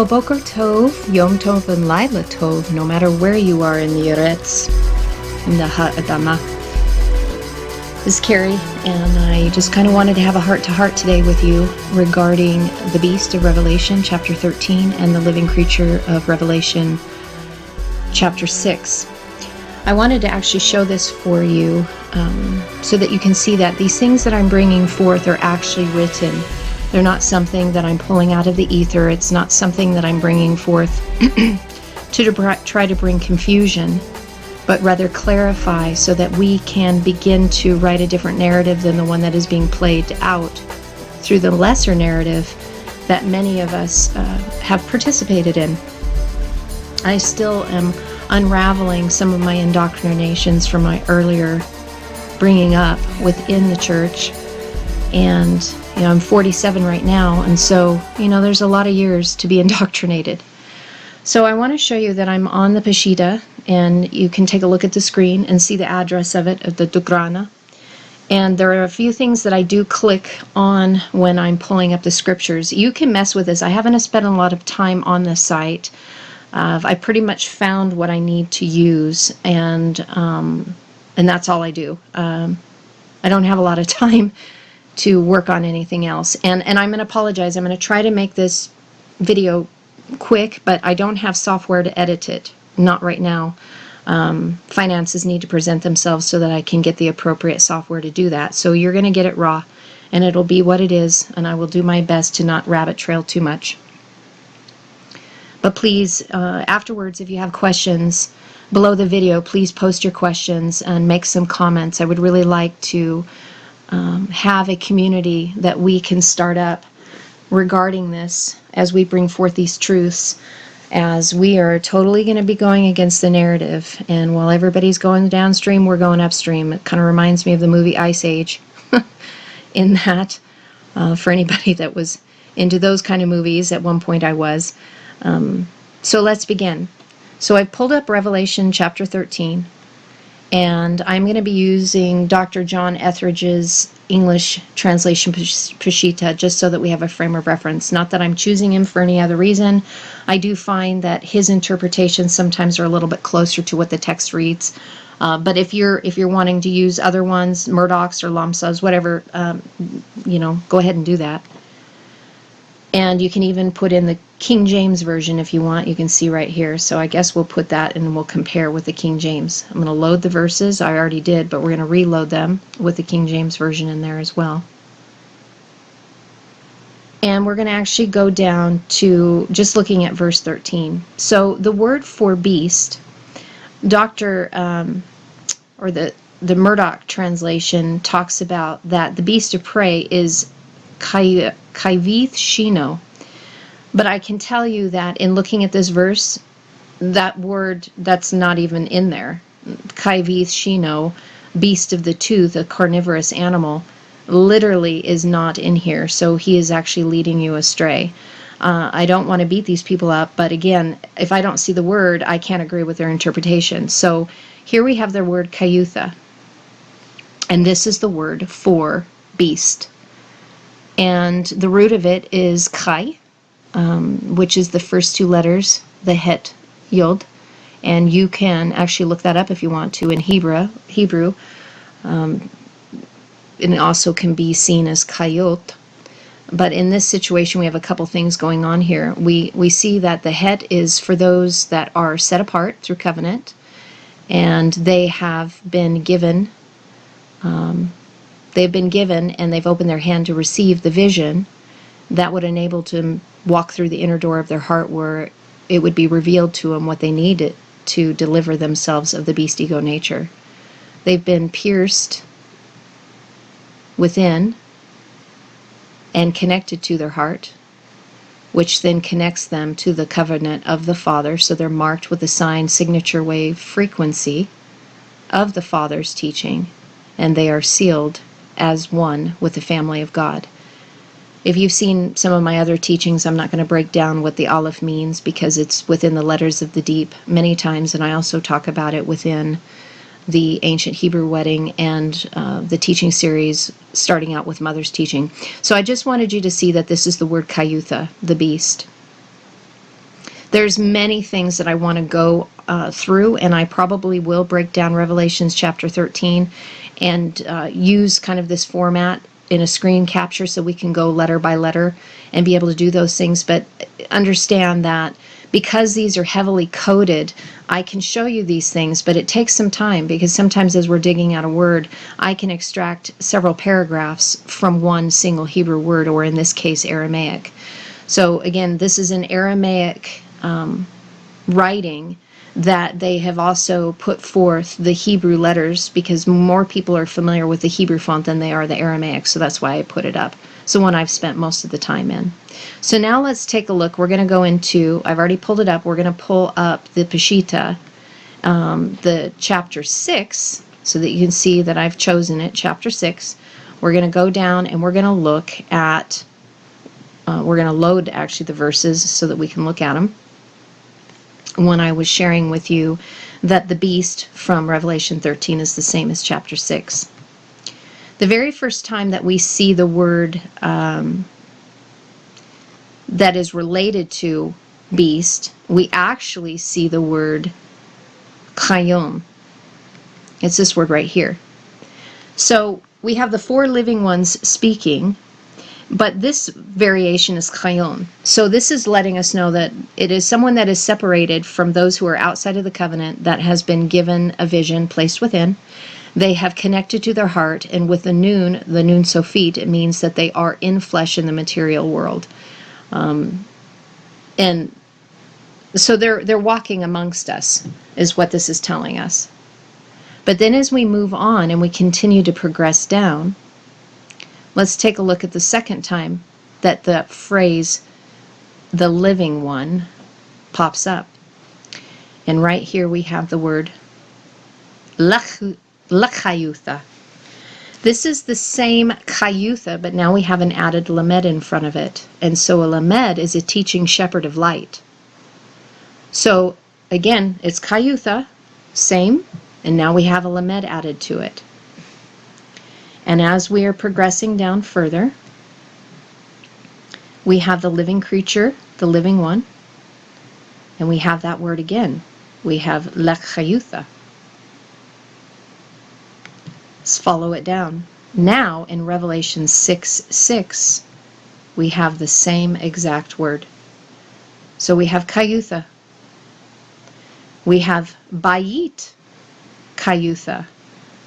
Well, Boker Tov, Yom Tov, and Laila Tov, no matter where you are in the Eretz, in the Ha'adama. This is Carrie, and I just kind of wanted to have a heart-to-heart today with you regarding the beast of Revelation, chapter 13, and the living creature of Revelation, chapter 6. I wanted to actually show this for you so that you can see that these things that I'm bringing forth are actually written. They're not something that I'm pulling out of the ether. It's not something that I'm bringing forth to try to bring confusion, but rather clarify so that we can begin to write a different narrative than the one that is being played out through the lesser narrative that many of us have participated in. I still am unraveling some of my indoctrinations from my earlier bringing up within the church. And I'm 47 right now, and so there's a lot of years to be indoctrinated. So I want to show you that I'm on the Peshitta, and you can take a look at the screen and see the address of it, of the Dugrana. And there are a few things that I do click on when I'm pulling up the scriptures. You can mess with this. I haven't spent a lot of time on this site. I pretty much found what I need to use, and that's all I do. I don't have a lot of time to work on anything else. And I'm going to apologize. I'm going to try to make this video quick, but I don't have software to edit it. Not right now. Finances need to present themselves so that I can get the appropriate software to do that. So you're going to get it raw, and it'll be what it is, and I will do my best to not rabbit trail too much. But please, afterwards, if you have questions below the video, please post your questions and make some comments. I would really like to have a community that we can start up regarding this as we bring forth these truths, as we are totally going to be going against the narrative. And while everybody's going downstream, we're going upstream. It kind of reminds me of the movie Ice Age in that, for anybody that was into those kind of movies, at one point I was. So let's begin. So I pulled up Revelation chapter 13. And I'm going to be using Dr. John Etheridge's English translation, Peshitta, just so that we have a frame of reference. Not that I'm choosing him for any other reason. I do find that his interpretations sometimes are a little bit closer to what the text reads. But if you're wanting to use other ones, Murdoch's or Lamsa's, whatever, go ahead and do that. And you can even put in the King James Version if you want. You can see right here. So I guess we'll put that and we'll compare with the King James. I'm going to load the verses. I already did, but we're going to reload them with the King James Version in there as well. And we're going to actually go down to just looking at verse 13. So the word for beast, the Murdoch translation talks about that the beast of prey is Kaivith Shino. But I can tell you that in looking at this verse, that word, that's not even in there. Kaivith Shino, beast of the tooth, a carnivorous animal, literally is not in here. So he is actually leading you astray. I don't want to beat these people up, but again, if I don't see the word, I can't agree with their interpretation. So here we have the word Kayutha. And this is the word for beast. And the root of it is Kai, which is the first two letters, the Het Yod. And you can actually look that up if you want to in Hebrew. And it also can be seen as Kayot. But in this situation, we have a couple things going on here. We see that the Het is for those that are set apart through covenant, and they have been given. They've been given, and they've opened their hand to receive the vision that would enable them to walk through the inner door of their heart, where it would be revealed to them what they needed to deliver themselves of the beast ego nature. They've been pierced within and connected to their heart, which then connects them to the covenant of the Father. So they're marked with the sign, signature wave, frequency of the Father's teaching, and they are sealed as one with the family of God. If you've seen some of my other teachings, I'm not going to break down what the Aleph means because it's within the letters of the deep many times, and I also talk about it within the ancient Hebrew wedding and the teaching series starting out with Mother's teaching. So I just wanted you to see that this is the word Kayutha, the beast. There's many things that I want to go through, and I probably will break down Revelations chapter 13 and use kind of this format in a screen capture so we can go letter by letter and be able to do those things. But understand that because these are heavily coded, I can show you these things, but it takes some time, because sometimes as we're digging out a word, I can extract several paragraphs from one single Hebrew word, or in this case, Aramaic. So again, this is an Aramaic writing that they have also put forth the Hebrew letters, because more people are familiar with the Hebrew font than they are the Aramaic, so that's why I put it up. It's the one I've spent most of the time in. So now let's take a look. We're going to go into, I've already pulled it up, we're going to pull up the Peshitta, the chapter 6, so that you can see that I've chosen it, chapter 6. We're going to go down and we're going to look at, we're going to load actually the verses so that we can look at them. When I was sharing with you that the beast from Revelation 13 is the same as chapter 6. The very first time that we see the word that is related to beast, we actually see the word chayom. It's this word right here. So we have the four living ones speaking, but this variation is chayom. So this is letting us know that it is someone that is separated from those who are outside of the covenant, that has been given a vision placed within. They have connected to their heart, and with the noon sophit, it means that they are in flesh in the material world. And so they're walking amongst us, is what this is telling us. But then as we move on and we continue to progress down, let's take a look at the second time that the phrase, the living one, pops up. And right here we have the word lachayutha. This is the same chayutha, but now we have an added lamed in front of it. And so a lamed is a teaching shepherd of light. So again, it's chayutha, same, and now we have a lamed added to it. And as we are progressing down further, we have the living creature, the living one, and we have that word again. We have lechayutha. Let's follow it down. Now in Revelation 6:6, we have the same exact word. So we have kayutha. We have bayit kayutha,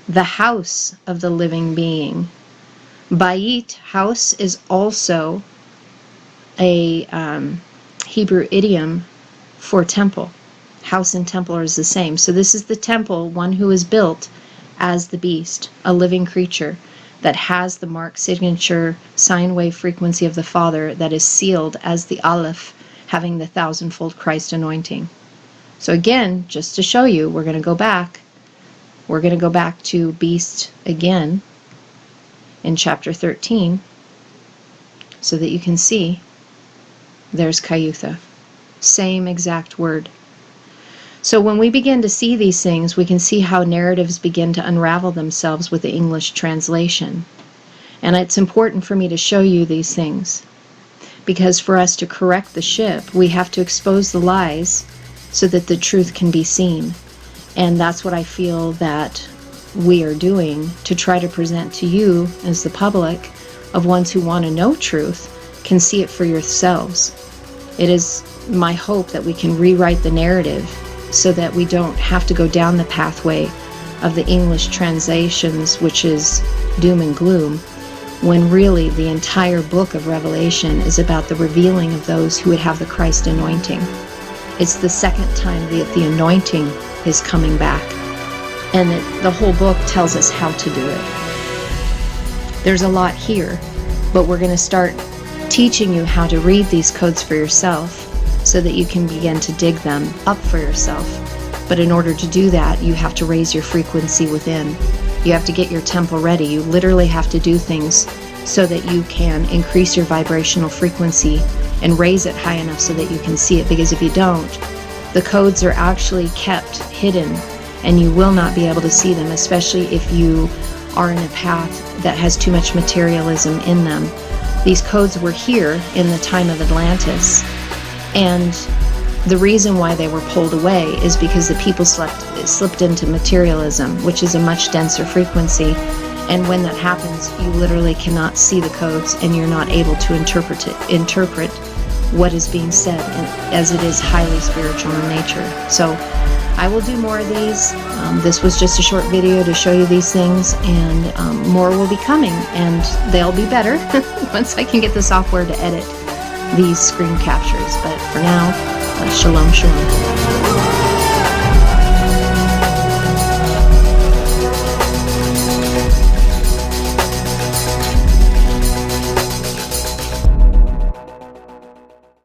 the house of the living being. Bayit, house, is also a Hebrew idiom for temple. House and temple is the same. So this is the temple, one who is built as the beast, a living creature that has the mark, signature, sine wave frequency of the Father, that is sealed as the Aleph, having the thousandfold Christ anointing. So again, just to show you, we're going to go back. We're going to go back to beast again in chapter 13 so that you can see there's kayutha. Same exact word. So when we begin to see these things, we can see how narratives begin to unravel themselves with the English translation. And it's important for me to show you these things, because for us to correct the ship, we have to expose the lies so that the truth can be seen. And that's what I feel that we are doing, to try to present to you as the public, of ones who want to know truth, can see it for yourselves. It is my hope that we can rewrite the narrative so that we don't have to go down the pathway of the English translations, which is doom and gloom, when really the entire book of Revelation is about the revealing of those who would have the Christ anointing. It's the second time that the anointing is coming back, and the whole book tells us how to do it. There's a lot here, but we're going to start teaching you how to read these codes for yourself so that you can begin to dig them up for yourself. But in order to do that, you have to raise your frequency within. You have to get your temple ready. You literally have to do things so that you can increase your vibrational frequency and raise it high enough so that you can see it. Because if you don't, the codes are actually kept hidden and you will not be able to see them, especially if you are in a path that has too much materialism in them. These codes were here in the time of Atlantis, and the reason why they were pulled away is because the people slipped into materialism, which is a much denser frequency. And when that happens, you literally cannot see the codes, and you're not able to interpret what is being said, as it is highly spiritual in nature. So I will do more of these. This was just a short video to show you these things, and more will be coming, and they'll be better once I can get the software to edit these screen captures. But for now, shalom, shalom.